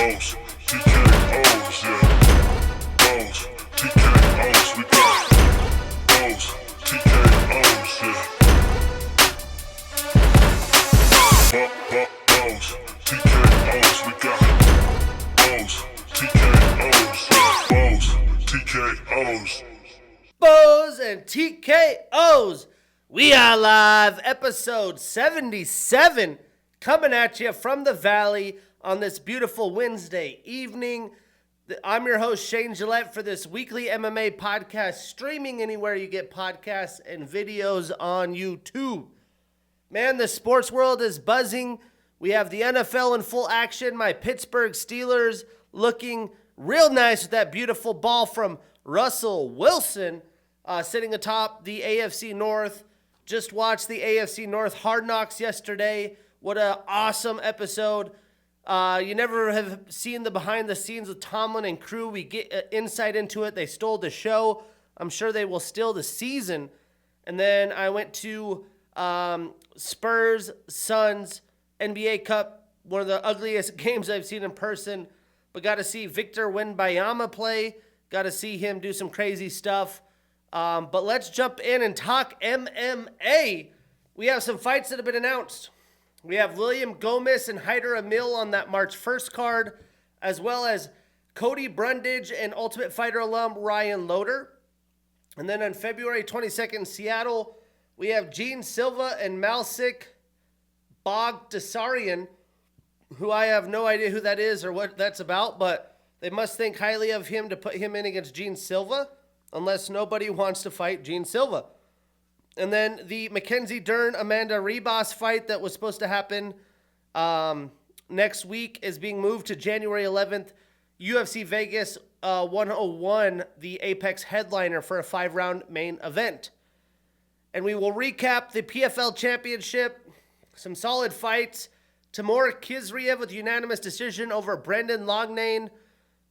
Bows, TKOs, yeah. Bows, TKOs, we got bows, TKOs, yeah. Bows, TKOs, we got bows, TKOs, yeah. Bows, TKOs. Bows and TKOs. We are live, episode 77, coming at you from the Valley on this beautiful Wednesday evening. I'm your host, Shane Gillette, for this weekly MMA podcast, streaming anywhere you get podcasts and videos on YouTube. Man, the sports world is buzzing. We have the NFL in full action. My Pittsburgh Steelers looking real nice with that beautiful ball from Russell Wilson sitting atop the AFC North. Just watched the AFC North Hard Knocks yesterday. What an awesome episode. You never have seen the behind the scenes with Tomlin and crew. We get insight into it. They stole the show. I'm sure they will steal the season. And then I went to Spurs, Suns, NBA Cup, one of the ugliest games I've seen in person. But got to see Victor Wembanyama play. Got to see him do some crazy stuff. But let's jump in and talk MMA. We have some fights that have been announced. We have William Gomez and Hyder Emil on that March 1st card, as well as Cody Brundage and Ultimate Fighter alum Ryan Loder. And then on February 22nd in Seattle, we have Gene Silva and Malsik Bogdasarian, who I have no idea who that is or what that's about, but they must think highly of him to put him in against Gene Silva, unless nobody wants to fight Gene Silva. And then the Mackenzie Dern, Amanda Ribas fight that was supposed to happen next week is being moved to January 11th. UFC Vegas 101, the Apex headliner for a 5-round main event. And we will recap the PFL Championship, some solid fights. Timur Kizriev with unanimous decision over Brendan Loughnane.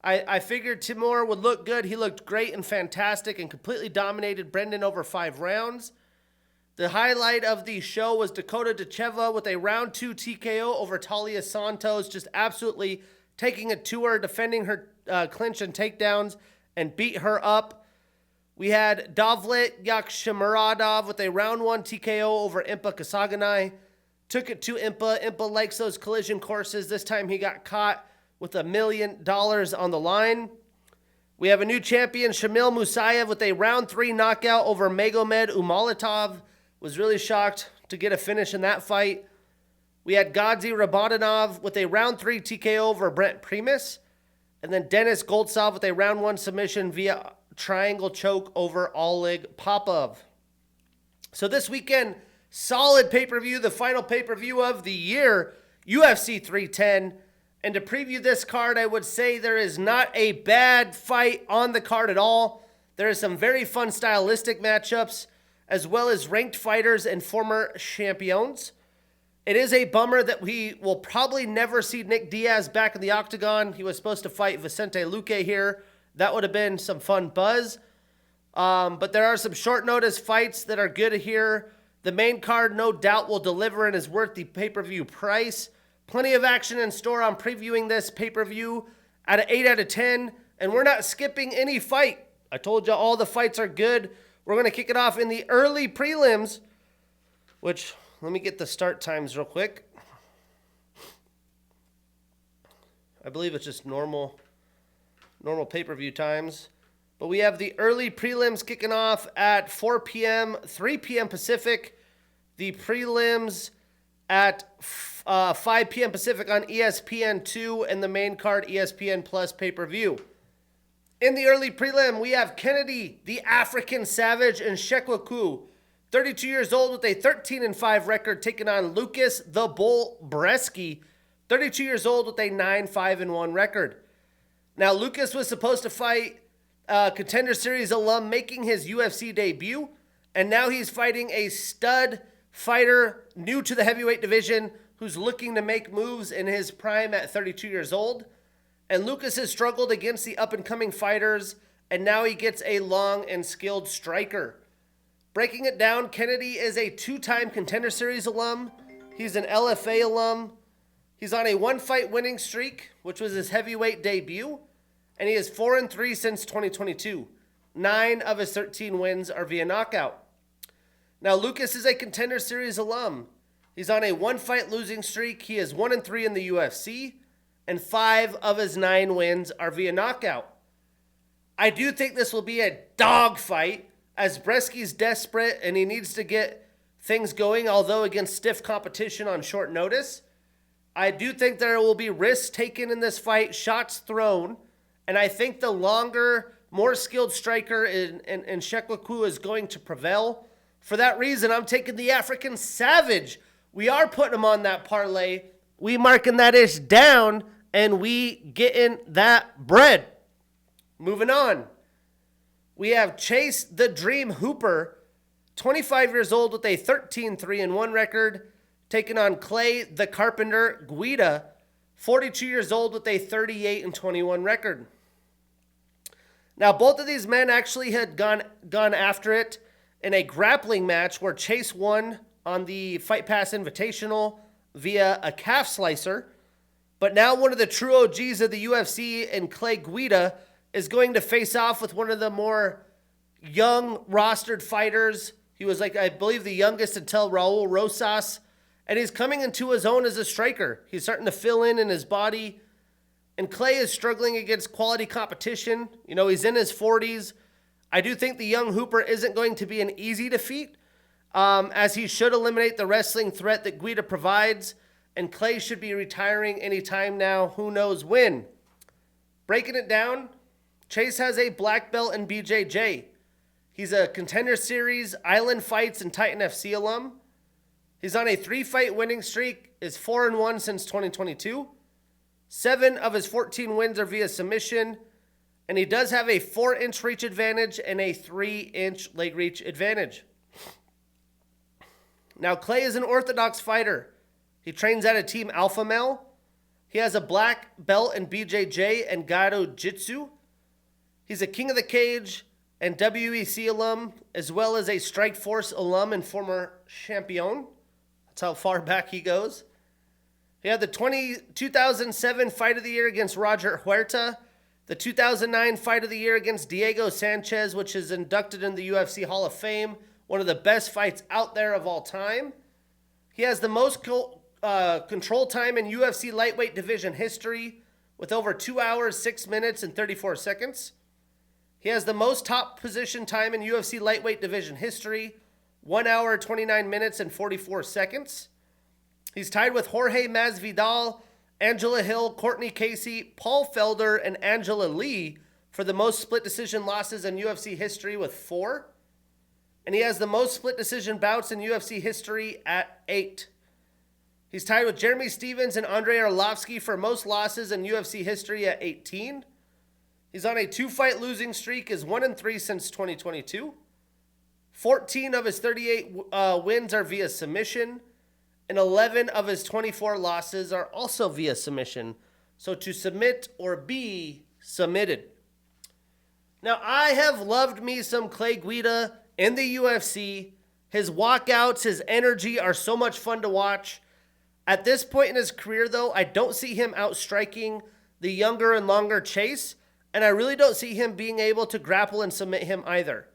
I figured Timur would look good. He looked great and fantastic and completely dominated Brendan over 5 rounds. The highlight of the show was Dakota Dacheva with a round 2 TKO over Talia Santos, just absolutely taking it to her, defending her clinch and takedowns, and beat her up. We had Davlet Yakshimuradov with a round 1 TKO over Impa Kasaganai. Took it to Impa. Impa likes those collision courses. This time he got caught with $1 million on the line. We have a new champion, Shamil Musayev, with a round 3 knockout over Magomed Umalatov. Was really shocked to get a finish in that fight. We had Gadzi Rabadanov with a round 3 TKO over Brent Primus. And then Dennis Goltsov with a round 1 submission via triangle choke over Oleg Popov. So this weekend, solid pay-per-view, the final pay-per-view of the year, UFC 310. And to preview this card, I would say there is not a bad fight on the card at all. There are some very fun stylistic matchups, as well as ranked fighters and former champions. It is a bummer that we will probably never see Nick Diaz back in the octagon. He was supposed to fight Vicente Luque here. That would have been some fun buzz. But there are some short notice fights that are good here. The main card, no doubt, will deliver and is worth the pay-per-view price. Plenty of action in store on previewing this pay-per-view at an 8 out of 10. And we're not skipping any fight. I told you all the fights are good. We're going to kick it off in the early prelims, which, let me get the start times real quick. I believe it's just normal pay-per-view times. But we have the early prelims kicking off at 4 p.m., 3 p.m. Pacific. The prelims at 5 p.m. Pacific on ESPN2, and the main card ESPN Plus pay-per-view. In the early prelim, we have Kennedy, the African Savage, and Shekwaku, 32 years old with a 13-5 record, taking on Lucas the Bull Bresky, 32 years old with a 9-5-1 record. Now, Lucas was supposed to fight Contender Series alum making his UFC debut, and now he's fighting a stud fighter new to the heavyweight division who's looking to make moves in his prime at 32 years old. And Lucas has struggled against the up-and-coming fighters, and now he gets a long and skilled striker. Breaking it down, Kennedy is a 2-time Contender Series alum. He's an LFA alum. He's on a 1-fight winning streak, which was his heavyweight debut, and he is 4-3 since 2022. 9 of his 13 wins are via knockout. Now, Lucas is a Contender Series alum. He's on a 1-fight losing streak. He is 1-3 in the UFC, and 5 of his 9 wins are via knockout. I do think this will be a dog fight, as Bresky's desperate and he needs to get things going, although against stiff competition on short notice. I do think there will be risks taken in this fight, shots thrown, and I think the longer, more skilled striker in Shekwaku is going to prevail. For that reason, I'm taking the African Savage. We are putting him on that parlay. We marking that ish down, and we getting that bread. Moving on. We have Chase the Dream Hooper, 25 years old with a 13-3-1 record, taking on Clay the Carpenter Guida, 42 years old with a 38-21 record. Now, both of these men actually had gone after it in a grappling match where Chase won on the Fight Pass Invitational via a calf slicer. But now one of the true OGs of the UFC and Clay Guida is going to face off with one of the more young rostered fighters. He was I believe the youngest until Raul Rosas. And he's coming into his own as a striker. He's starting to fill in his body. And Clay is struggling against quality competition. You know, he's in his 40s. I do think the young Hooper isn't going to be an easy defeat, as he should eliminate the wrestling threat that Guida provides. And Clay should be retiring anytime now. Who knows when? Breaking it down, Chase has a black belt in BJJ. He's a Contender Series, Island Fights, and Titan FC alum. He's on a 3-fight winning streak, is 4-1 since 2022. 7 of his 14 wins are via submission, and he does have a 4-inch reach advantage and a 3-inch leg reach advantage. Now, Clay is an orthodox fighter. He trains at a Team Alpha Male. He has a black belt in BJJ and Gado Jitsu. He's a King of the Cage and WEC alum, as well as a Strike Force alum and former champion. That's how far back he goes. He had the 2007 Fight of the Year against Roger Huerta, the 2009 Fight of the Year against Diego Sanchez, which is inducted in the UFC Hall of Fame, one of the best fights out there of all time. He has the most control time in UFC lightweight division history, with over 2 hours, 6 minutes, and 34 seconds. He has the most top position time in UFC lightweight division history, 1 hour, 29 minutes, and 44 seconds. He's tied with Jorge Masvidal, Angela Hill, Courtney Casey, Paul Felder, and Angela Lee for the most split decision losses in UFC history with 4. And he has the most split decision bouts in UFC history at 8. He's tied with Jeremy Stevens and Andrei Arlovsky for most losses in UFC history at 18. He's on a 2-fight losing streak, is 1-3 since 2022. 14 of his 38 wins are via submission, and 11 of his 24 losses are also via submission. So to submit or be submitted. Now, I have loved me some Clay Guida in the UFC. His walkouts, his energy are so much fun to watch. At this point in his career, though, I don't see him outstriking the younger and longer Chase, and I really don't see him being able to grapple and submit him either.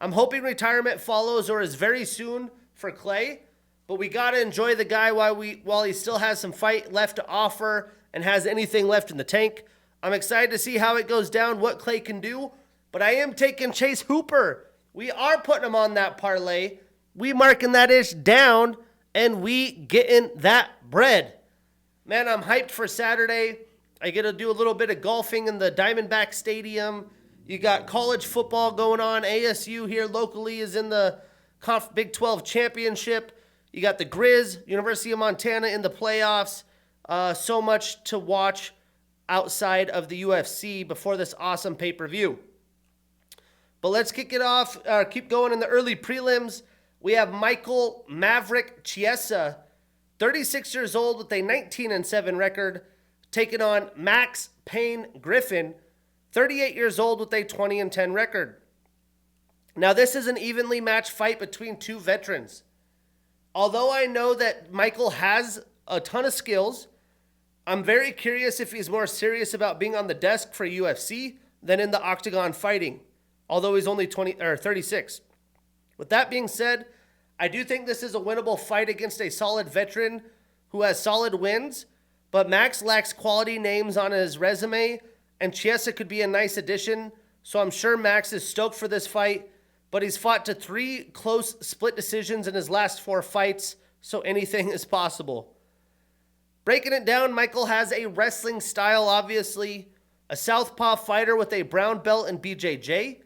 I'm hoping retirement follows or is very soon for Clay, but we got to enjoy the guy while he still has some fight left to offer and has anything left in the tank. I'm excited to see how it goes down, what Clay can do, but I am taking Chase Hooper. We are putting him on that parlay. We marking that ish down, and we getting that bread. Man, I'm hyped for Saturday. I get to do a little bit of golfing in the Diamondback Stadium. You got college football going on. ASU here locally is in the Big 12 Championship. You got the Grizz, University of Montana in the playoffs. So much to watch outside of the UFC before this awesome pay-per-view. But let's kick it off, keep going in the early prelims. We have Michael Maverick Chiesa, 36 years old with a 19-7 record, taking on Max Payne Griffin, 38 years old with a 20-10 record. Now, this is an evenly matched fight between two veterans. Although I know that Michael has a ton of skills, I'm very curious if he's more serious about being on the desk for UFC than in the octagon fighting, although he's only 36. With that being said, I do think this is a winnable fight against a solid veteran who has solid wins, but Max lacks quality names on his resume, and Chiesa could be a nice addition, so I'm sure Max is stoked for this fight, but he's fought to 3 close split decisions in his last 4 fights, so anything is possible. Breaking it down, Michael has a wrestling style, obviously, a southpaw fighter with a brown belt in BJJ.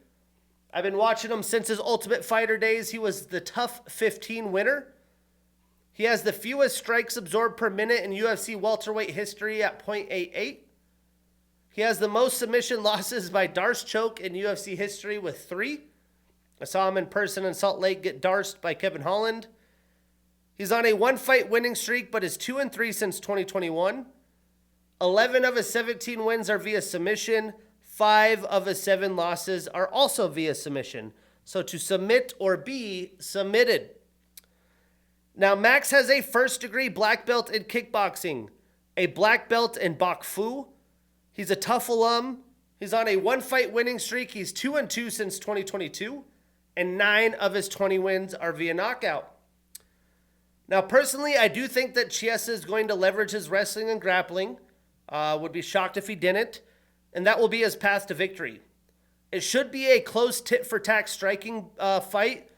I've been watching him since his Ultimate Fighter days. He was the Tough 15 winner. He has the fewest strikes absorbed per minute in UFC welterweight history at .88. He has the most submission losses by Darce choke in UFC history with 3. I saw him in person in Salt Lake get Darced by Kevin Holland. He's on a 1-fight winning streak, but is 2-3 since 2021. 11 of his 17 wins are via submission. 5 of his 7 losses are also via submission. So to submit or be submitted. Now, Max has a first-degree black belt in kickboxing, a black belt in Bok Fu. He's a tough alum. He's on a 1-fight winning streak. He's 2-2 since 2022, and 9 of his 20 wins are via knockout. Now, personally, I do think that Chiesa is going to leverage his wrestling and grappling. Would be shocked if he didn't, and that will be his path to victory. It should be a close tit-for-tat striking fight,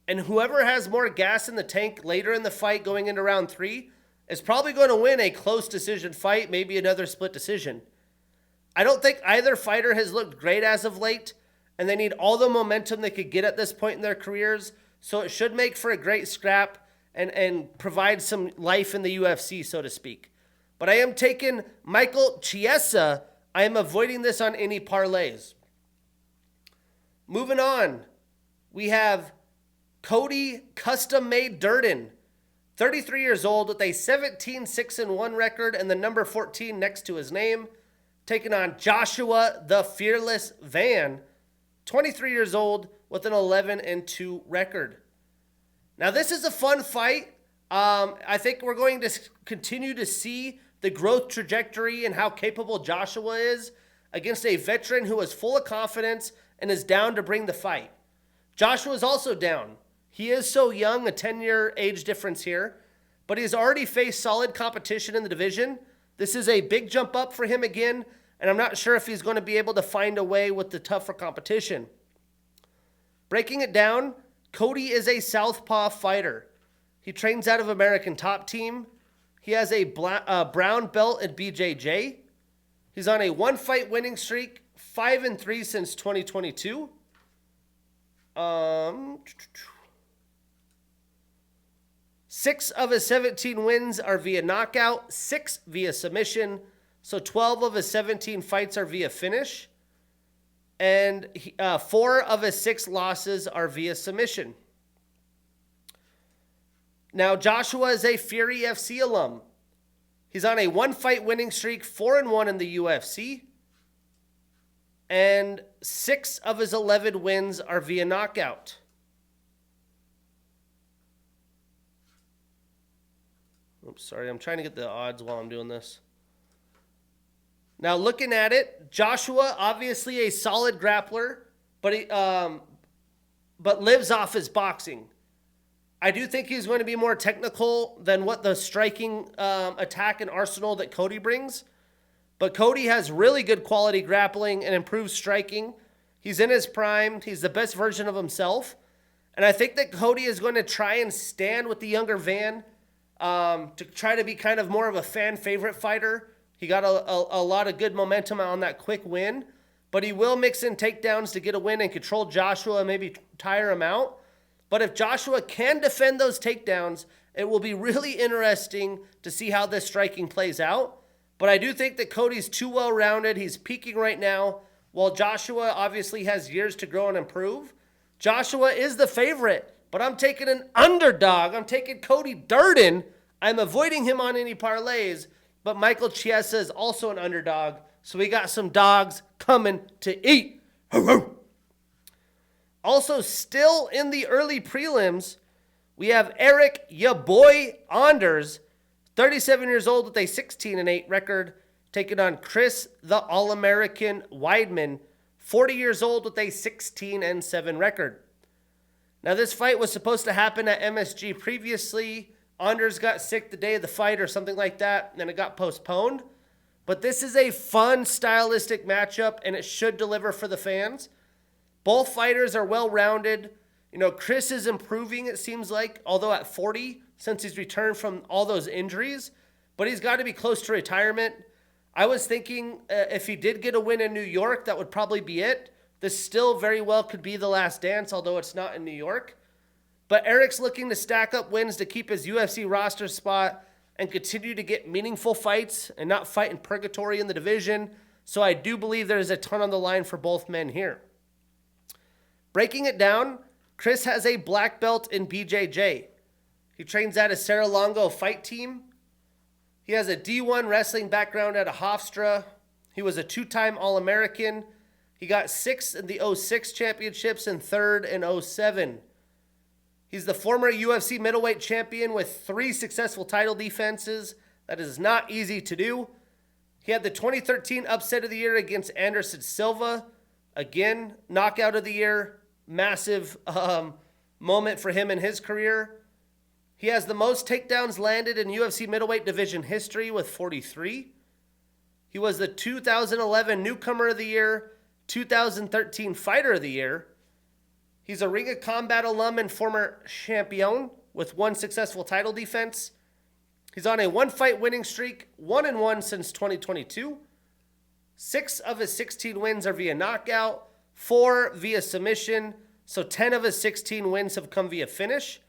and whoever has more gas in the tank later in the fight going into round 3 is probably going to win a close decision fight, maybe another split decision. I don't think either fighter has looked great as of late, and they need all the momentum they could get at this point in their careers, so it should make for a great scrap and provide some life in the UFC, so to speak. But I am taking Michael Chiesa. I am avoiding this on any parlays. Moving on, we have Cody Custom-Made Durden, 33 years old with a 17-6-1 record and the number 14 next to his name, taking on Joshua the Fearless Van, 23 years old with an 11-2 record. Now, this is a fun fight. I think we're going to continue to see the growth trajectory and how capable Joshua is against a veteran who is full of confidence and is down to bring the fight. Joshua is also down. He is so young, a 10-year age difference here, but he's already faced solid competition in the division. This is a big jump up for him again, and I'm not sure if he's going to be able to find a way with the tougher competition. Breaking it down, Cody is a southpaw fighter. He trains out of American Top Team. He has a brown belt at BJJ. He's on a 1-fight winning streak, 5-3 since 2022. 6 of his 17 wins are via knockout, 6 via submission. So 12 of his 17 fights are via finish. And 4 of his 6 losses are via submission. Now, Joshua is a Fury FC alum. He's on a 1-fight winning streak, 4-1 in the UFC. And 6 of his 11 wins are via knockout. Oops, sorry, I'm trying to get the odds while I'm doing this. Now, looking at it, Joshua, obviously a solid grappler, but lives off his boxing. I do think he's going to be more technical than what the striking attack and arsenal that Cody brings. But Cody has really good quality grappling and improved striking. He's in his prime. He's the best version of himself. And I think that Cody is going to try and stand with the younger Van to try to be kind of more of a fan favorite fighter. He got a lot of good momentum on that quick win, but he will mix in takedowns to get a win and control Joshua and maybe tire him out. But if Joshua can defend those takedowns, it will be really interesting to see how this striking plays out. But I do think that Cody's too well-rounded. He's peaking right now, while Joshua obviously has years to grow and improve. Joshua is the favorite, but I'm taking an underdog. I'm taking Cody Durden. I'm avoiding him on any parlays, but Michael Chiesa is also an underdog, so we got some dogs coming to eat. Also, still in the early prelims, we have Eric "Ya Boy" Anders 37 years old with a 16-8 record, taking on Chris the All-American Weidman, 40 years old with a 16-7 record. Now, this fight was supposed to happen at MSG previously. Anders got sick the day of the fight or something like that, and then it got postponed. But this is a fun, stylistic matchup, and it should deliver for the fans. Both fighters are well-rounded. You know, Chris is improving, it seems like, although at 40, since he's returned from all those injuries. But he's got to be close to retirement. I was thinking if he did get a win in New York, that would probably be it. This still very well could be the last dance, although it's not in New York. But Eric's looking to stack up wins to keep his UFC roster spot and continue to get meaningful fights and not fight in purgatory in the division. So I do believe there's a ton on the line for both men here. Breaking it down, Chris has a black belt in BJJ. He trains at a Serra-Longo fight team. He has a D1 wrestling background at a Hofstra. He was a two-time All-American. He got 6th in the 06 championships and 3rd in 07. He's the former UFC middleweight champion with 3 successful title defenses. That is not easy to do. He had the 2013 upset of the year against Anderson Silva. Again, knockout of the year. Massive moment for him in his career. He has the most takedowns landed in UFC middleweight division history with 43. He was the 2011 Newcomer of the Year, 2013 Fighter of the Year. He's a Ring of Combat alum and former champion with 1 successful title defense. He's on a 1-fight winning streak, 1-1 since 2022. 6 of his 16 wins are via knockout, 4 via submission, so 10 of his 16 wins have come via finish,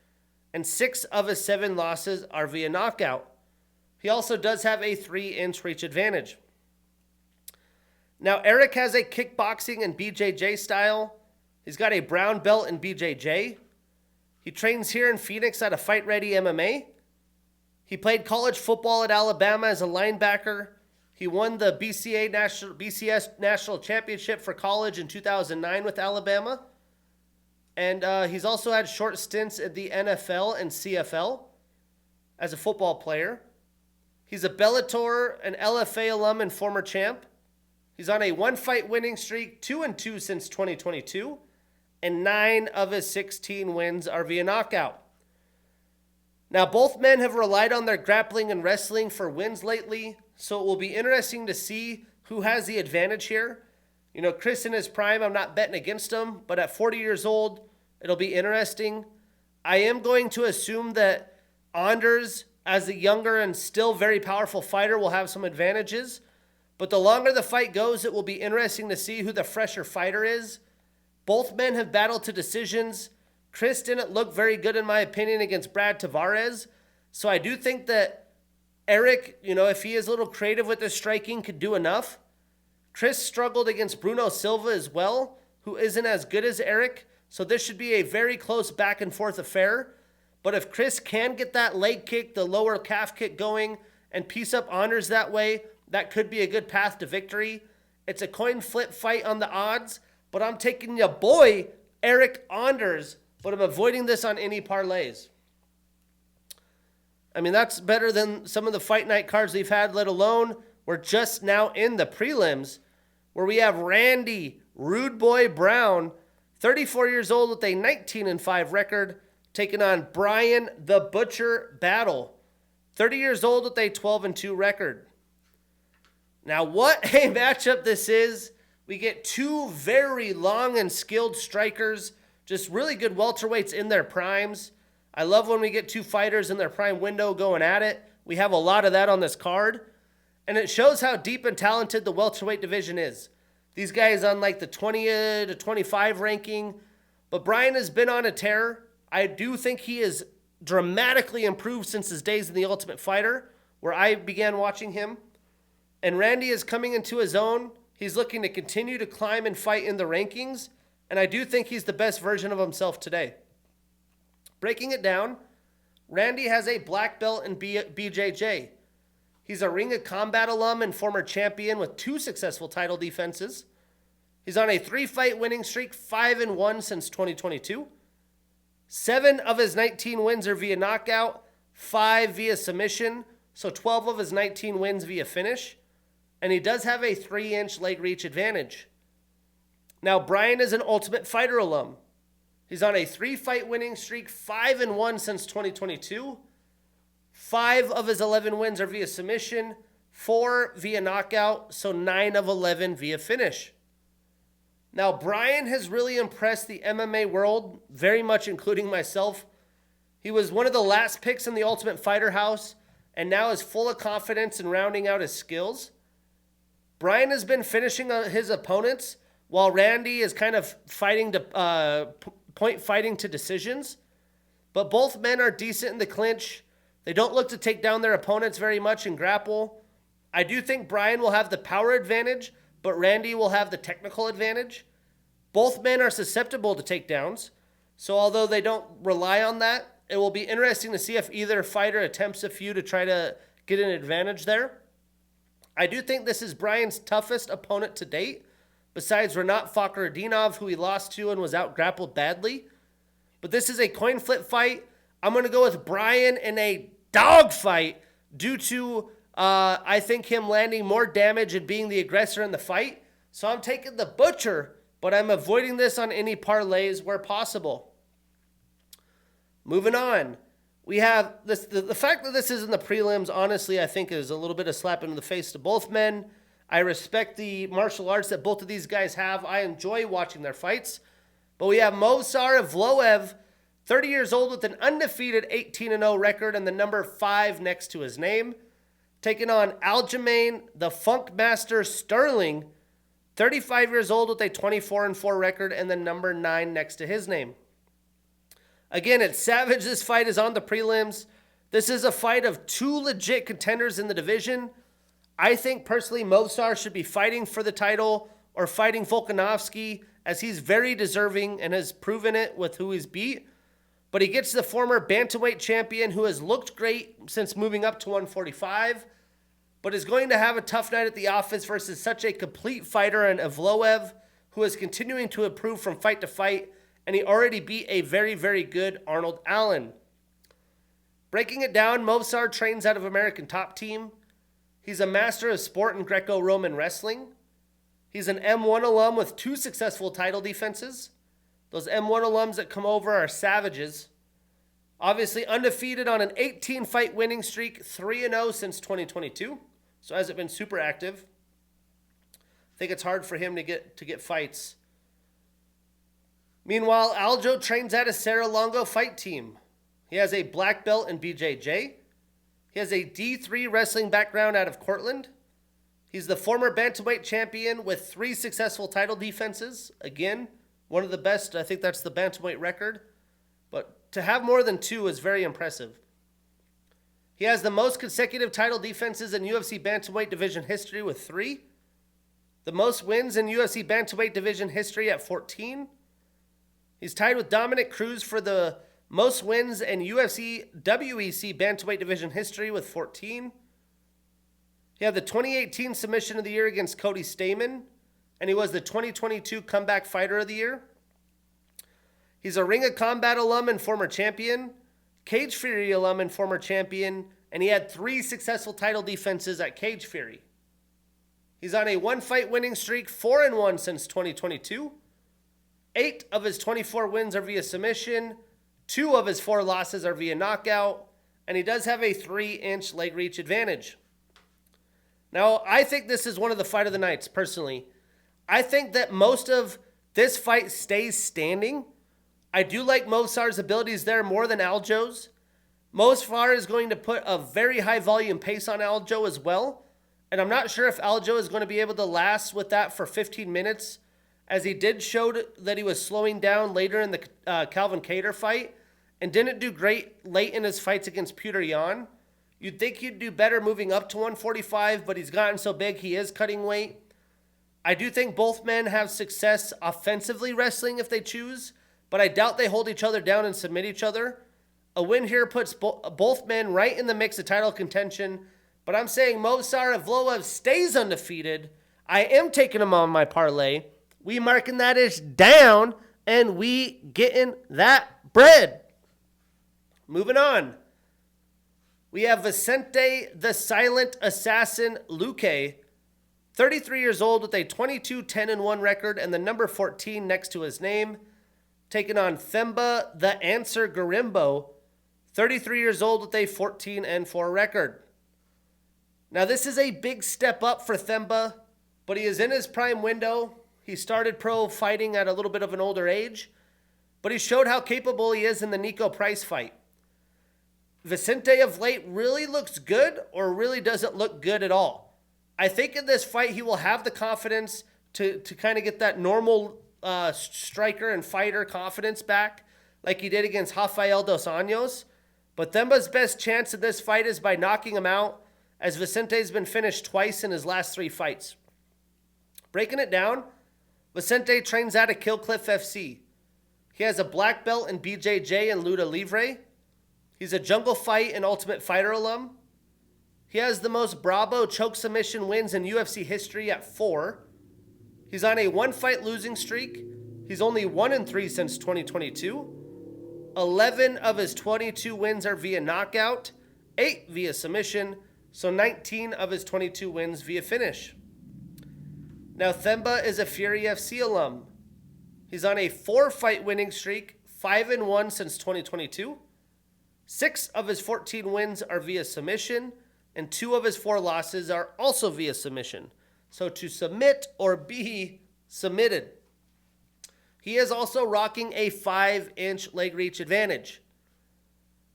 and 6 of his 7 losses are via knockout. He also does have a 3-inch reach advantage. Now, Eric has a kickboxing and BJJ style. He's got a brown belt in BJJ. He trains here in Phoenix at a Fight Ready MMA. He played college football at Alabama as a linebacker. He won the BCS National Championship for college in 2009 with Alabama. And he's also had short stints at the NFL and CFL as a football player. He's a Bellator and LFA alum and former champ. He's on a 1-fight winning streak, 2-2 since 2022. And 9 of his 16 wins are via knockout. Now, both men have relied on their grappling and wrestling for wins lately, so it will be interesting to see who has the advantage here. You know, Chris in his prime, I'm not betting against him, but at 40 years old, it'll be interesting. I am going to assume that Anders, as a younger and still very powerful fighter, will have some advantages. But the longer the fight goes, it will be interesting to see who the fresher fighter is. Both men have battled to decisions. Chris didn't look very good, in my opinion, against Brad Tavares. So I do think that Eric, you know, if he is a little creative with his striking, could do enough. Chris struggled against Bruno Silva as well, who isn't as good as Eric. So this should be a very close back and forth affair. But if Chris can get that leg kick, the lower calf kick going, and piece up Anders that way, that could be a good path to victory. It's a coin flip fight on the odds, but I'm taking your boy, Eric Anders, but I'm avoiding this on any parlays. I mean, that's better than some of the fight night cards we've had, let alone we're just now in the prelims, where we have Randy Rude Boy Brown, 34 years old with a 19-5 record, taking on Brian the Butcher Battle, 30 years old with a 12-2 record. Now, what a matchup this is. We get 2 very long and skilled strikers, just really good welterweights in their primes. I love when we get 2 fighters in their prime window going at it. We have a lot of that on this card. And it shows how deep and talented the welterweight division is. These guys on like the 20 to 25 ranking. But Brian has been on a tear. I do think he is dramatically improved since his days in The Ultimate Fighter, where I began watching him. And Randy is coming into his own. He's looking to continue to climb and fight in the rankings. And I do think he's the best version of himself today. Breaking it down, Randy has a black belt in BJJ. He's a Ring of Combat alum and former champion with 2 successful title defenses. He's on a 3-fight winning streak, 5-1 since 2022. 7 of his 19 wins are via knockout, 5 via submission. so 12 of his 19 wins via finish, and he does have a 3-inch leg reach advantage. Now, Brian is an Ultimate Fighter alum. He's on a 3-fight winning streak, 5-1 since 2022. 5 of his 11 wins are via submission, 4 via knockout, so 9 of 11 via finish. Now, Brian has really impressed the MMA world, very much including myself. He was one of the last picks in the Ultimate Fighter house, and now is full of confidence in rounding out his skills. Brian has been finishing his opponents, while Randy is kind of fighting to point fighting to decisions. But both men are decent in the clinch. They don't look to take down their opponents very much in grapple. I do think Brian will have the power advantage, but Randy will have the technical advantage. Both men are susceptible to takedowns, so although they don't rely on that, it will be interesting to see if either fighter attempts a few to try to get an advantage there. I do think this is Brian's toughest opponent to date, besides Renat Fakhretdinov, who he lost to and was out-grappled badly. But this is a coin flip fight. I'm going to go with Brian in a dog fight due to, I think, him landing more damage and being the aggressor in the fight. So I'm taking the Butcher, but I'm avoiding this on any parlays where possible. Moving on. We have this. The fact that this is in the prelims, honestly, I think is a little bit of slap in the face to both men. I respect the martial arts that both of these guys have. I enjoy watching their fights. But we have Movsar Evloev, 30 years old with an undefeated 18-0 record and the number 5 next to his name, taking on Aljamain, the Funk Master Sterling, 35 years old with a 24-4 record and the number 9 next to his name. Again, it's Savage. This fight is on the prelims. This is a fight of 2 legit contenders in the division. I think personally Movsar should be fighting for the title or fighting Volkanovski, as he's very deserving and has proven it with who he's beat. But he gets the former bantamweight champion who has looked great since moving up to 145, but is going to have a tough night at the office versus such a complete fighter in Evloev, who is continuing to improve from fight to fight, and he already beat a very, very good Arnold Allen. Breaking it down, Movsar trains out of American Top Team. He's a master of sport in Greco-Roman wrestling. He's an M1 alum with 2 successful title defenses. Those M1 alums that come over are savages. Obviously undefeated on an 18-fight winning streak, 3-0 since 2022. So hasn't been super active. I think it's hard for him to get fights. Meanwhile, Aljo trains at a Serra Longo fight team. He has a black belt in BJJ. He has a D3 wrestling background out of Cortland. He's the former bantamweight champion with 3 successful title defenses. Again, one of the best. I think that's the bantamweight record. But to have more than 2 is very impressive. He has the most consecutive title defenses in UFC bantamweight division history with 3. The most wins in UFC bantamweight division history at 14. He's tied with Dominic Cruz for the most wins in UFC WEC bantamweight division history with 14. He had the 2018 Submission of the Year against Cody Stamann, and he was the 2022 Comeback Fighter of the Year. He's a Ring of Combat alum and former champion, Cage Fury alum and former champion, and he had 3 successful title defenses at Cage Fury. He's on a 1-fight winning streak, 4-1 since 2022. 8 of his 24 wins are via submission. 2 of his 4 losses are via knockout. And he does have a 3-inch leg reach advantage. Now, I think this is one of the fight of the nights, personally. I think that most of this fight stays standing. I do like Movsar's abilities there more than Aljo's. Movsar is going to put a very high volume pace on Aljo as well. And I'm not sure if Aljo is going to be able to last with that for 15 minutes, as he did show that he was slowing down later in the Calvin Kattar fight and didn't do great late in his fights against Petr Yan. You'd think he'd do better moving up to 145, but he's gotten so big he is cutting weight. I do think both men have success offensively wrestling if they choose, but I doubt they hold each other down and submit each other. A win here puts both men right in the mix of title contention, but I'm saying Movsar Evloev stays undefeated. I am taking him on my parlay. We marking that ish down, and we getting that bread. Moving on. We have Vicente the Silent Assassin Luque, 33 years old with a 22-10-1 record and the number 14 next to his name, taking on Themba the Answer Garimbo, 33 years old with a 14-4 record. Now, this is a big step up for Themba, but he is in his prime window. He started pro fighting at a little bit of an older age, but he showed how capable he is in the Nico Price fight. Vicente of late really looks good or really doesn't look good at all. I think in this fight he will have the confidence to kind of get that normal striker and fighter confidence back like he did against Rafael dos Anjos. But Themba's best chance in this fight is by knocking him out, as Vicente's been finished twice in his last 3 fights. Breaking it down, Vicente trains out of Kill Cliff FC. He has a black belt in BJJ and Luta Livre. He's a Jungle Fight and Ultimate Fighter alum. He has the most Bravo choke submission wins in UFC history at 4. He's on a 1-fight losing streak. He's only 1-3 since 2022. 11 of his 22 wins are via knockout, 8 via submission, so 19 of his 22 wins via finish. Now, Themba is a Fury FC alum. He's on a 4-fight winning streak, 5-1 since 2022. 6 of his 14 wins are via submission, and 2 of his 4 losses are also via submission. So to submit or be submitted. He is also rocking a 5-inch leg reach advantage.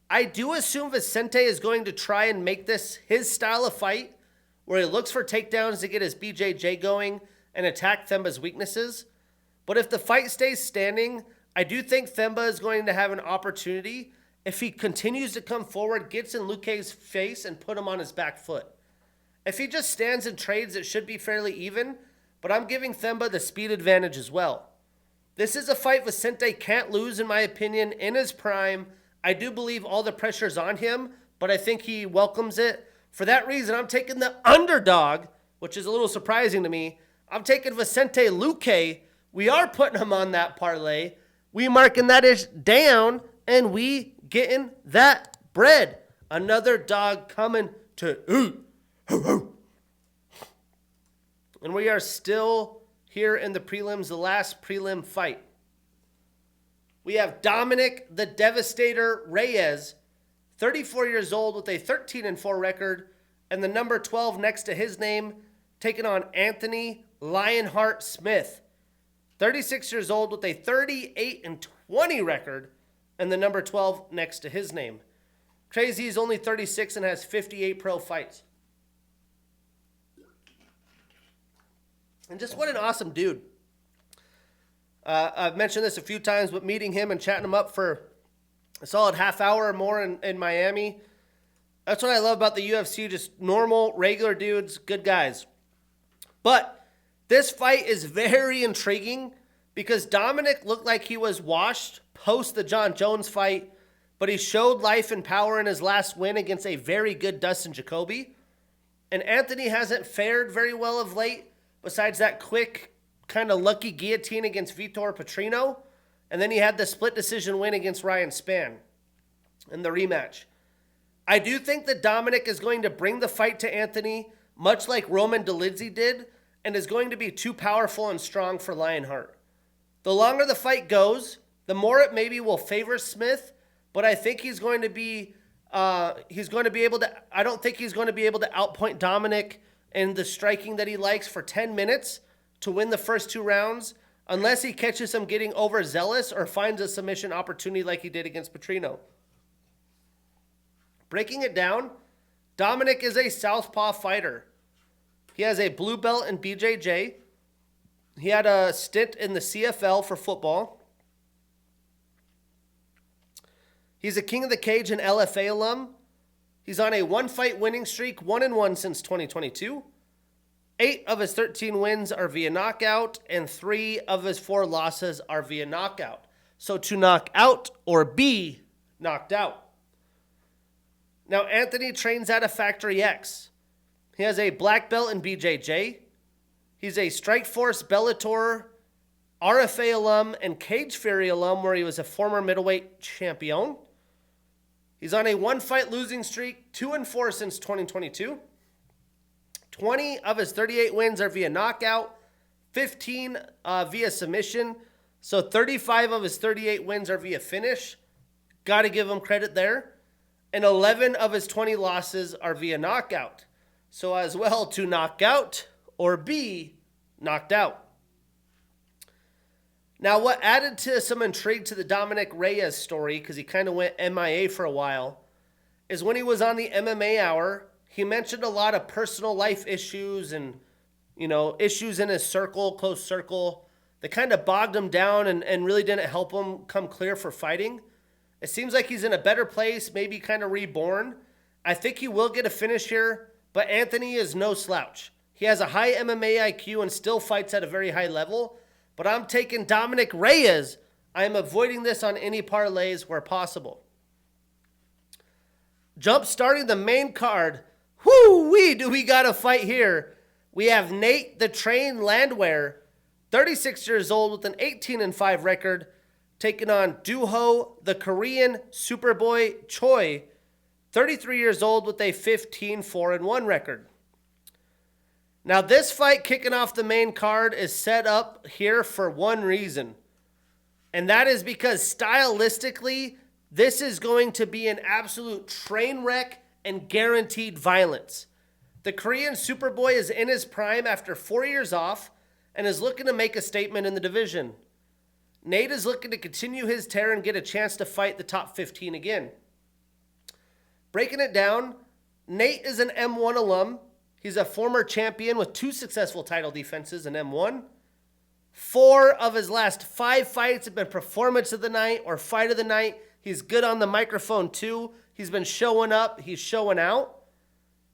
I do assume Vicente is going to try and make this his style of fight, where he looks for takedowns to get his BJJ going and attack Themba's weaknesses. But if the fight stays standing, I do think Themba is going to have an opportunity if he continues to come forward, gets in Luque's face, and put him on his back foot. If he just stands and trades, it should be fairly even, but I'm giving Themba the speed advantage as well. This is a fight Vicente can't lose, in my opinion, in his prime. I do believe all the pressure's on him, but I think he welcomes it. For that reason, I'm taking the underdog, which is a little surprising to me. I'm taking Vicente Luque. We are putting him on that parlay. We marking that ish down, and we getting that bread. Another dog coming to ooh. And we are still here in the prelims, the last prelim fight. We have Dominic the Devastator Reyes, 34 years old with a 13-4 record, and the number 12 next to his name, taking on Anthony Lionheart Smith, 36 years old with a 38-20 record, and the number 12 next to his name. Crazy is only 36 and has 58 pro fights. And just what an awesome dude. I've mentioned this a few times, but meeting him and chatting him up for a solid half hour or more in Miami. That's what I love about the UFC, just normal, regular dudes, good guys. But this fight is very intriguing because Dominic looked like he was washed post the John Jones fight, but he showed life and power in his last win against a very good Dustin Jacoby. And Anthony hasn't fared very well of late, besides that quick, kind of lucky guillotine against Vitor Petrino. And then he had the split decision win against Ryan Spann in the rematch. I do think that Dominic is going to bring the fight to Anthony, much like Roman Dolidze did, and is going to be too powerful and strong for Lionheart. The longer the fight goes, the more it maybe will favor Smith, but I think he's going to be able to, I don't think he's going to be able to outpoint Dominic in the striking that he likes for 10 minutes to win the first 2 rounds, unless he catches him getting overzealous or finds a submission opportunity like he did against Petrino. Breaking it down, Dominic is a southpaw fighter. He has a blue belt in BJJ. He had a stint in the CFL for football. He's a King of the Cage and LFA alum. He's on a 1-fight winning streak, 1-1 since 2022. 8 of his 13 wins are via knockout, and 3 of his 4 losses are via knockout. So to knock out or be knocked out. Now, Anthony trains out of Factory X. He has a black belt in BJJ. He's a Strikeforce Bellator, RFA alum, and Cage Fury alum, where he was a former middleweight champion. He's on a 1-fight losing streak, 2-4 since 2022. 20 of his 38 wins are via knockout, 15 via submission. So 35 of his 38 wins are via finish. Got to give him credit there. And 11 of his 20 losses are via knockout. So as well to knock out or be knocked out. Now, what added to some intrigue to the Dominic Reyes story, because he kind of went MIA for a while, is when he was on the MMA Hour, he mentioned a lot of personal life issues and, issues in his circle, close circle, that kind of bogged him down and really didn't help him come clear for fighting. It seems like he's in a better place, maybe kind of reborn. I think he will get a finish here, but Anthony is no slouch. He has a high MMA IQ and still fights at a very high level. But I'm taking Dominic Reyes. I am avoiding this on any parlays where possible. Jump starting the main card. Whoo-wee, do we got a fight here. We have Nate the Train Landwehr, 36 years old with an 18-5 record, taking on Duho the Korean Superboy Choi, 33 years old with a 15-4-1 record. Now, this fight kicking off the main card is set up here for one reason, and that is because stylistically, this is going to be an absolute train wreck and guaranteed violence. The Korean Superboy is in his prime after 4 years off and is looking to make a statement in the division. Nate is looking to continue his tear and get a chance to fight the top 15 again. Breaking it down, Nate is an M1 alum. He's a former champion with 2 successful title defenses in M1. 4 of his last 5 fights have been performance of the night or fight of the night. He's good on the microphone too. He's been showing up. He's showing out.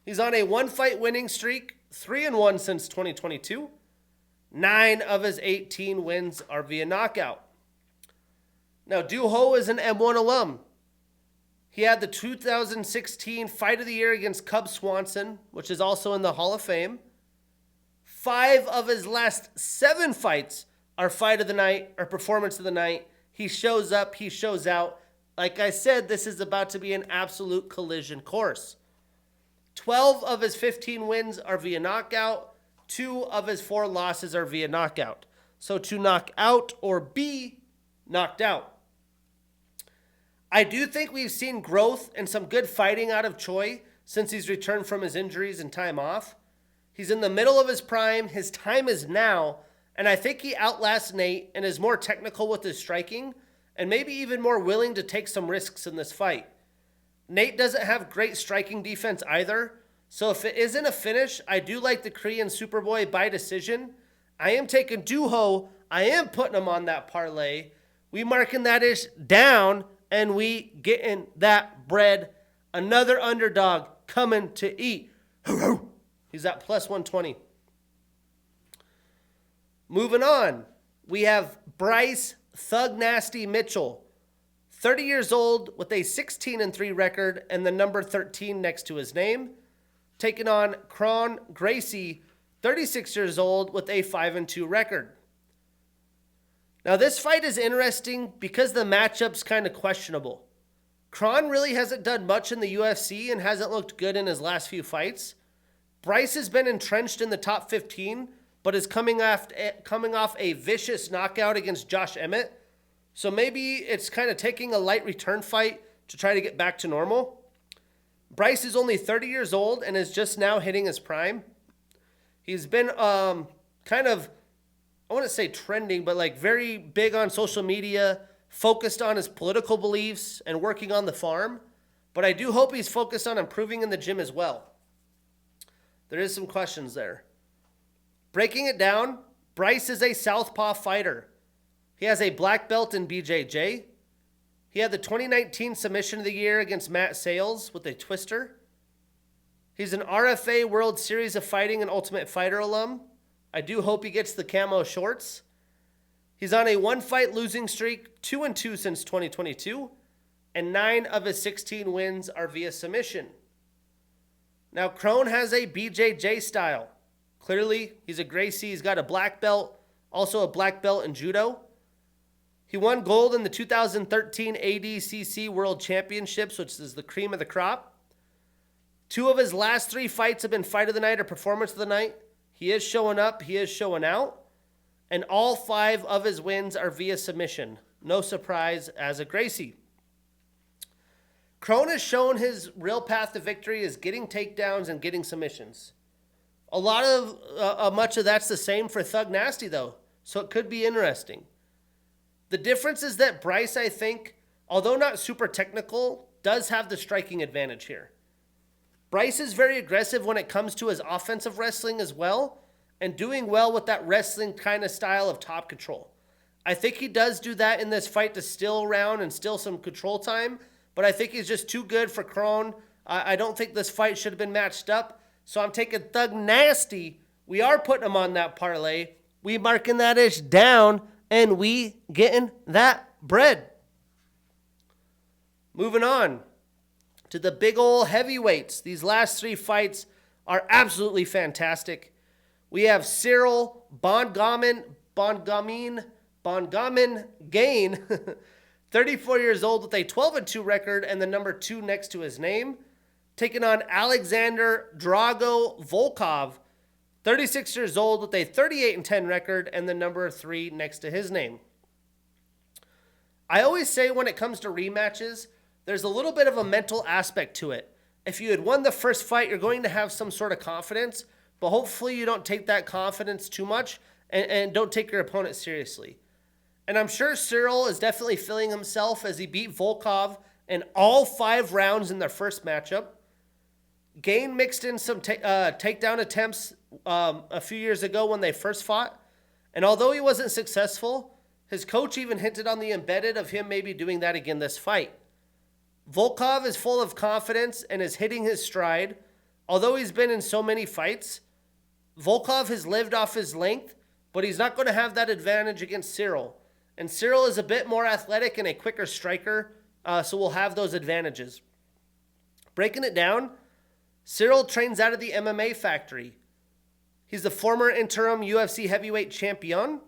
He's on a 1-fight winning streak, 3-1 since 2022. 9 of his 18 wins are via knockout. Now, Duho is an M1 alum. He had the 2016 Fight of the Year against Cub Swanson, which is also in the Hall of Fame. 5 of his last 7 fights are fight of the night or performance of the night. He shows up, he shows out. Like I said, this is about to be an absolute collision course. 12 of his 15 wins are via knockout. 2 of his 4 losses are via knockout. So to knock out or be knocked out. I do think we've seen growth and some good fighting out of Choi since he's returned from his injuries and time off. He's in the middle of his prime. His time is now. And I think he outlasts Nate and is more technical with his striking and maybe even more willing to take some risks in this fight. Nate doesn't have great striking defense either. So if it isn't a finish, I do like the Korean Superboy by decision. I am taking Duho. I am putting him on that parlay. We marking that ish down. And we getting that bread. Another underdog coming to eat. He's at plus 120. Moving on. We have Bryce Thug Nasty Mitchell. 30 years old with a 16-3 record and the number 13 next to his name. Taking on Kron Gracie, 36 years old with a 5-2 record. Now, this fight is interesting because the matchup's kind of questionable. Kron really hasn't done much in the UFC and hasn't looked good in his last few fights. Bryce has been entrenched in the top 15, but is coming off a vicious knockout against Josh Emmett. So maybe it's kind of taking a light return fight to try to get back to normal. Bryce is only 30 years old and is just now hitting his prime. He's been kind of, I want to say trending, but like very big on social media, focused on his political beliefs and working on the farm. But I do hope he's focused on improving in the gym as well. There is some questions there. Breaking it down, Bryce is a southpaw fighter. He has a black belt in BJJ. He had the 2019 Submission of the Year against Matt Sales with a twister. He's an RFA World Series of Fighting and Ultimate Fighter alum. I do hope he gets the camo shorts. He's on a 1-fight losing streak, 2-2 since 2022, and 9 of his 16 wins are via submission. Now, Kron has a BJJ style. Clearly, he's a Gracie. He's got a black belt, also a black belt in judo. He won gold in the 2013 ADCC World Championships, which is the cream of the crop. 2 of his last 3 fights have been fight of the night or performance of the night. He is showing up. He is showing out. And all 5 of his wins are via submission. No surprise as a Gracie. Kron has shown his real path to victory is getting takedowns and getting submissions. A lot of, much of that's the same for Thug Nasty, though. So it could be interesting. The difference is that Bryce, I think, although not super technical, does have the striking advantage here. Bryce is very aggressive when it comes to his offensive wrestling as well, and doing well with that wrestling kind of style of top control. I think he does do that in this fight to still around and still some control time, but I think he's just too good for Kron. I don't think this fight should have been matched up, so I'm taking Thug Nasty. We are putting him on that parlay. We marking that ish down, and we getting that bread. Moving on to the big old heavyweights. These last 3 fights are absolutely fantastic. We have Cyril Bongamin Gain, 34 years old with a 12-2 record and the number 2 next to his name, taking on Alexander Drago Volkov, 36 years old with a 38-10 record and the number 3 next to his name. I always say when it comes to rematches, there's a little bit of a mental aspect to it. If you had won the first fight, you're going to have some sort of confidence, but hopefully you don't take that confidence too much and don't take your opponent seriously. And I'm sure Cyril is definitely feeling himself as he beat Volkov in all 5 rounds in their first matchup. Gain mixed in some takedown attempts a few years ago when they first fought. And although he wasn't successful, his coach even hinted on the embedded of him maybe doing that again this fight. Volkov is full of confidence and is hitting his stride. Although he's been in so many fights, Volkov has lived off his length, but he's not going to have that advantage against Cyril. And Cyril is a bit more athletic and a quicker striker, so we'll have those advantages. Breaking it down, Cyril trains out of the MMA factory. He's the former interim UFC heavyweight champion.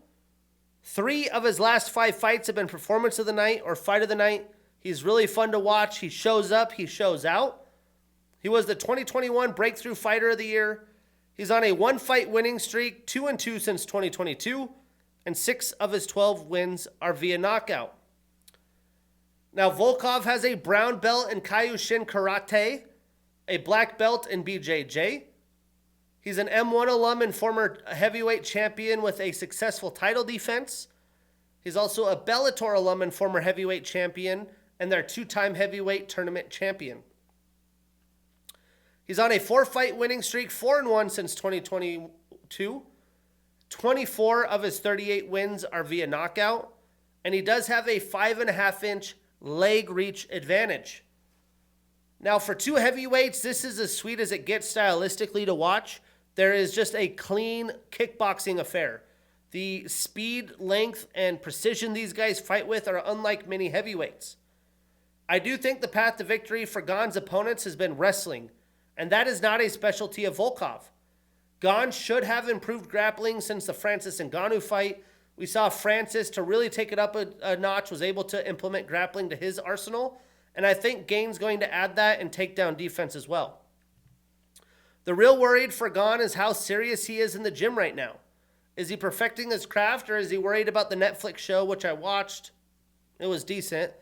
3 of his last 5 fights have been performance of the night or fight of the night. He's really fun to watch. He shows up, he shows out. He was the 2021 Breakthrough Fighter of the Year. He's on a 1-fight winning streak, 2-2 since 2022, and 6 of his 12 wins are via knockout. Now, Volkov has a brown belt in Kyokushin Karate, a black belt in BJJ. He's an M1 alum and former heavyweight champion with a successful title defense. He's also a Bellator alum and former heavyweight champion, and their 2-time heavyweight tournament champion. He's on a 4-fight winning streak, 4-1 since 2022. 24 of his 38 wins are via knockout, and he does have a 5.5-inch leg reach advantage. Now, for 2 heavyweights, this is as sweet as it gets stylistically to watch. There is just a clean kickboxing affair. The speed, length, and precision these guys fight with are unlike many heavyweights. I do think the path to victory for Gane's opponents has been wrestling, and that is not a specialty of Volkov. Gane should have improved grappling since the Francis Ngannou fight. We saw Francis, to really take it up a notch, was able to implement grappling to his arsenal, and I think Gane's going to add that and take down defense as well. The real worried for Gane is how serious he is in the gym right now. Is he perfecting his craft, or is he worried about the Netflix show, which I watched? It was decent.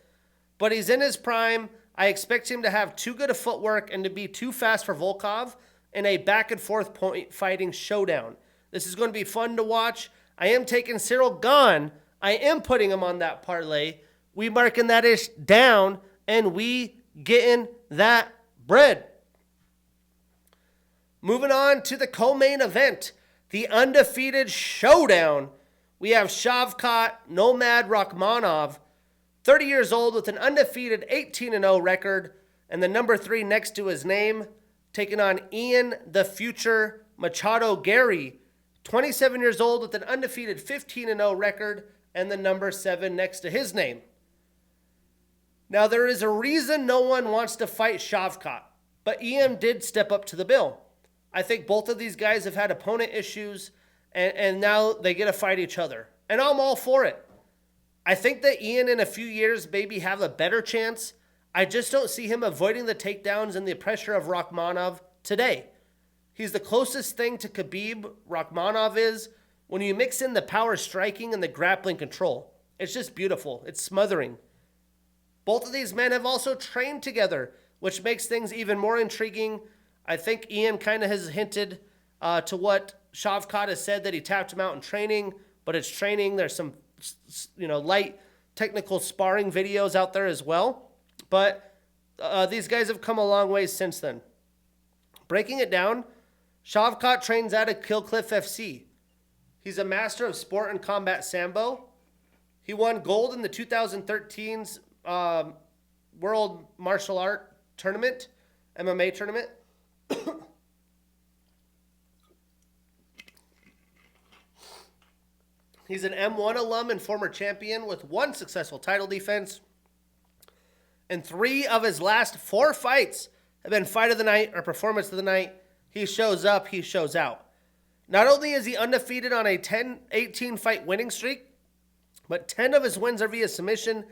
But he's in his prime. I expect him to have too good a footwork and to be too fast for Volkov in a back-and-forth point fighting showdown. This is going to be fun to watch. I am taking Cyril Gane. I am putting him on that parlay. We marking that ish down, and we getting that bread. Moving on to the co-main event, the undefeated showdown. We have Shavkat Nomad Rakhmonov, 30 years old with an undefeated 18-0 record and the number 3 next to his name, taking on Ian the Future Machado Gary, 27 years old with an undefeated 15-0 record and the number 7 next to his name. Now, there is a reason no one wants to fight Shavkat, but Ian did step up to the bill. I think both of these guys have had opponent issues, and now they get to fight each other. And I'm all for it. I think that Ian in a few years maybe have a better chance. I just don't see him avoiding the takedowns and the pressure of Rakhmonov today. He's the closest thing to Khabib Rakhmonov is when you mix in the power striking and the grappling control. It's just beautiful. It's smothering. Both of these men have also trained together, which makes things even more intriguing. I think Ian kind of has hinted to what Shavkat has said, that he tapped him out in training, but it's training. There's some, light technical sparring videos out there as well. But these guys have come a long way since then. Breaking it down, Shavkat trains out of Killcliff FC. He's a master of sport and combat Sambo. He won gold in the 2013's World Martial Art Tournament, MMA tournament. He's an M1 alum and former champion with 1 successful title defense. And 3 of his last 4 fights have been fight of the night or performance of the night. He shows up, he shows out. Not only is he undefeated on a 18 fight winning streak, but 10 of his wins are via submission,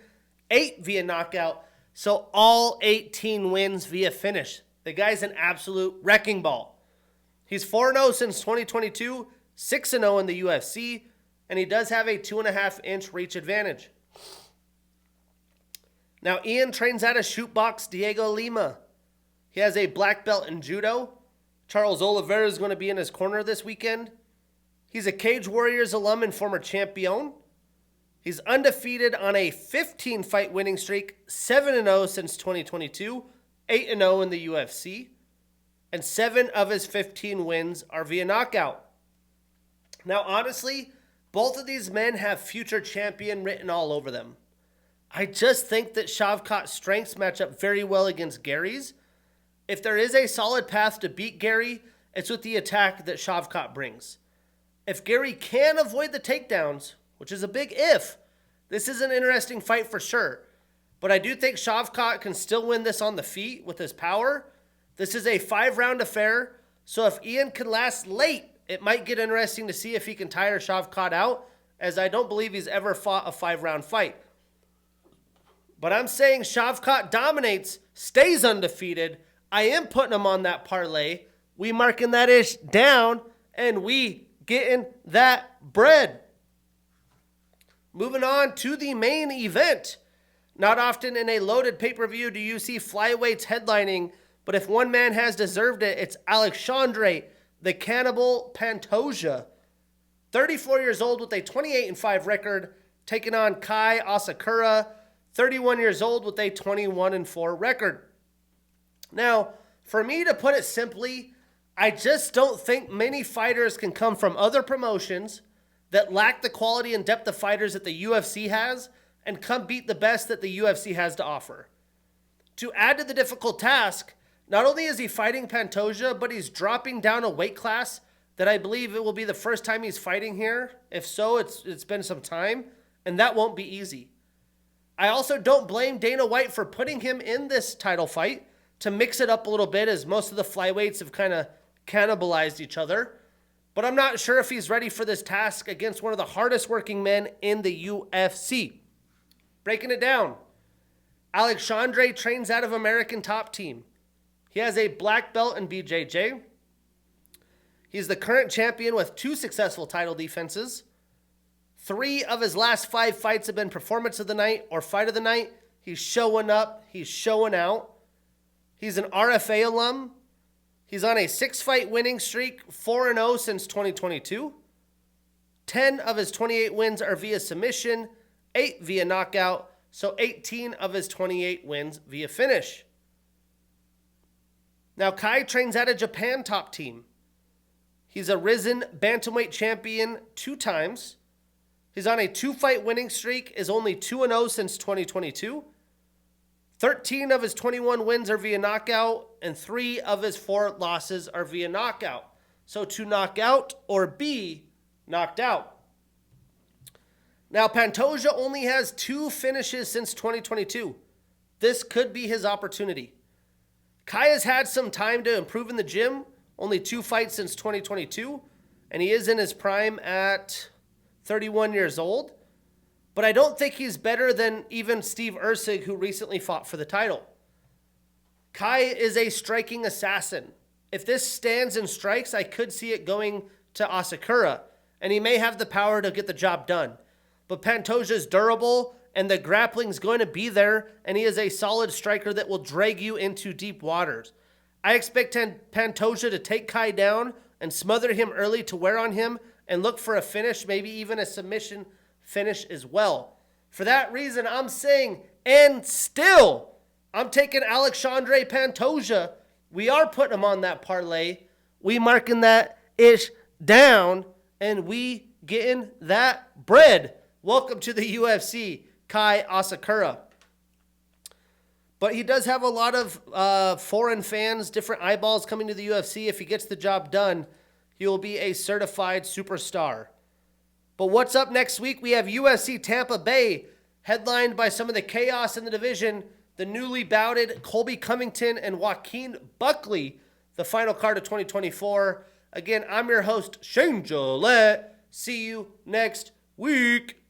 8 via knockout, so all 18 wins via finish. The guy's an absolute wrecking ball. He's 4-0 since 2022, 6-0 in the UFC, and he does have a 2.5-inch reach advantage. Now, Ian trains out of Shootbox Diego Lima. He has a black belt in judo. Charles Oliveira is going to be in his corner this weekend. He's a Cage Warriors alum and former champion. He's undefeated on a 15-fight winning streak, 7-0 since 2022, 8-0 in the UFC, and 7 of his 15 wins are via knockout. Now, honestly, both of these men have future champion written all over them. I just think that Shavkat's strengths match up very well against Gary's. If there is a solid path to beat Gary, it's with the attack that Shavkat brings. If Gary can avoid the takedowns, which is a big if, this is an interesting fight for sure. But I do think Shavkat can still win this on the feet with his power. This is a 5-round affair, so if Ian can last late, it might get interesting to see if he can tire Shavkat out, as I don't believe he's ever fought a 5-round fight. But I'm saying Shavkat dominates, stays undefeated. I am putting him on that parlay. We marking that ish down, and we getting that bread. Moving on to the main event. Not often in a loaded pay-per-view do you see flyweights headlining, but if one man has deserved it, it's Alexandre, the Cannibal Pantoja. 34 years old with a 28-5 record, taking on Kai Asakura, 31 years old with a 21-4 record. Now, for me to put it simply, I just don't think many fighters can come from other promotions that lack the quality and depth of fighters that the UFC has and come beat the best that the UFC has to offer. To add to the difficult task, not only is he fighting Pantoja, but he's dropping down a weight class that I believe it will be the first time he's fighting here. If so, it's been some time, and that won't be easy. I also don't blame Dana White for putting him in this title fight to mix it up a little bit, as most of the flyweights have kind of cannibalized each other. But I'm not sure if he's ready for this task against one of the hardest working men in the UFC. Breaking it down, Alexandre trains out of American Top Team. He has a black belt in BJJ. He's the current champion with 2 successful title defenses. 3 of his last 5 fights have been performance of the night or fight of the night. He's showing up. He's showing out. He's an RFA alum. He's on a 6-fight winning streak, 4-0 since 2022. 10 of his 28 wins are via submission, 8 via knockout, so 18 of his 28 wins via finish. Now, Kai trains at a Japan Top Team. He's a risen bantamweight champion 2 times. He's on a 2-fight winning streak, is only 2-0 since 2022. 13 of his 21 wins are via knockout, and 3 of his 4 losses are via knockout. So to knock out or be knocked out. Now, Pantoja only has 2 finishes since 2022. This could be his opportunity. Kai has had some time to improve in the gym, only 2 fights since 2022, and he is in his prime at 31 years old. but I don't think he's better than even Steve Erceg, who recently fought for the title. Kai is a striking assassin. If this stands and strikes, I could see it going to Asakura, and he may have the power to get the job done. But Pantoja is durable, and the grappling's going to be there, and he is a solid striker that will drag you into deep waters. I expect Pantoja to take Kai down and smother him early to wear on him and look for a finish, maybe even a submission finish as well. For that reason, I'm saying, and still, I'm taking Alexandre Pantoja. We are putting him on that parlay. We marking that ish down, and we getting that bread. Welcome to the UFC, Kai Asakura. But he does have a lot of foreign fans, different eyeballs coming to the UFC. If he gets the job done, he will be a certified superstar. But what's up next week? We have UFC Tampa Bay, headlined by some of the chaos in the division, the newly bouted Colby Covington and Joaquin Buckley, the final card of 2024. Again, I'm your host, Shane Gillette. See you next week.